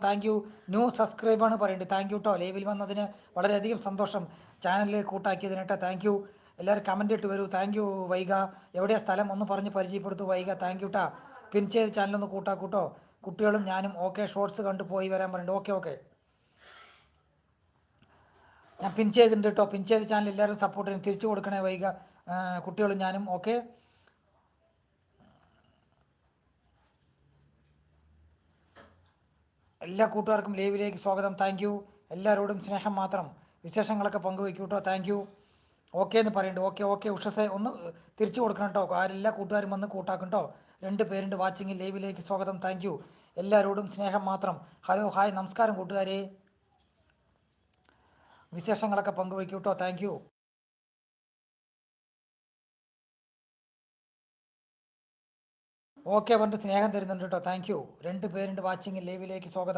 Thank you. New സബ്സ്ക്രൈബാണ് പറയുന്നത്. Thank you കേട്ടോ. ലൈവിൽ വന്നതിന് വളരെയധികം സന്തോഷം. ചാനലിൽ കൂട്ടാക്കിയതിന് കേട്ടോ. Thank you. എല്ലാവരും കമൻ്റ് ഇട്ട് വരൂ. Thank you Vaiga. എവിടെയാ സ്ഥലം ഒന്ന് പറഞ്ഞ് പരിചയപ്പെടുത്തു വൈഗ. താങ്ക് യു ട്ടാ. പിൻ ചെയ്ത് ചാനലൊന്ന് കൂട്ടാക്കൂട്ടോ. കുട്ടികളും ഞാനും ഓക്കെ. ഷോർട്സ് കണ്ട് പോയി വരാൻ പറയുന്നുണ്ട്. ഓക്കെ ഓക്കെ, ഞാൻ പിൻ ചെയ്തിട്ടുണ്ട് കേട്ടോ. പിൻ ചെയ്ത് ചാനൽ എല്ലാവരും സപ്പോർട്ട് ചെയ്യണം. തിരിച്ചു കൊടുക്കണേ വൈഗ. കുട്ടികളും ഞാനും ഓക്കെ. എല്ലാ കൂട്ടുകാർക്കും ലൈവിലേക്ക് സ്വാഗതം. Thank you. എല്ലാവരോടും സ്നേഹം മാത്രം. വിശേഷങ്ങളൊക്കെ പങ്കുവയ്ക്കൂ കേട്ടോ. Thank you. ഓക്കെ എന്ന് പറയുന്നുണ്ട്. ഓക്കെ ഓക്കെ ഉഷസെ ഒന്ന് തിരിച്ചു കൊടുക്കണം കേട്ടോ. എല്ലാ കൂട്ടുകാരും വന്ന് കൂട്ടാക്കും കേട്ടോ. 2 പേരുണ്ട് വാച്ചിങ്. ലൈവിലേക്ക് സ്വാഗതം. Thank you. എല്ലാവരോടും സ്നേഹം മാത്രം. ഹലോ ഹായ് നമസ്കാരം കൂട്ടുകാരെ. വിശേഷങ്ങളൊക്കെ പങ്കുവയ്ക്കൂ കേട്ടോ. Thank you. ഓക്കെ പറഞ്ഞിട്ട് സ്നേഹം തരുന്നുണ്ട് കേട്ടോ. Thank you. 2 പേരുണ്ട് വാച്ചിങ്. ലൈവിലേക്ക് സ്വാഗതം.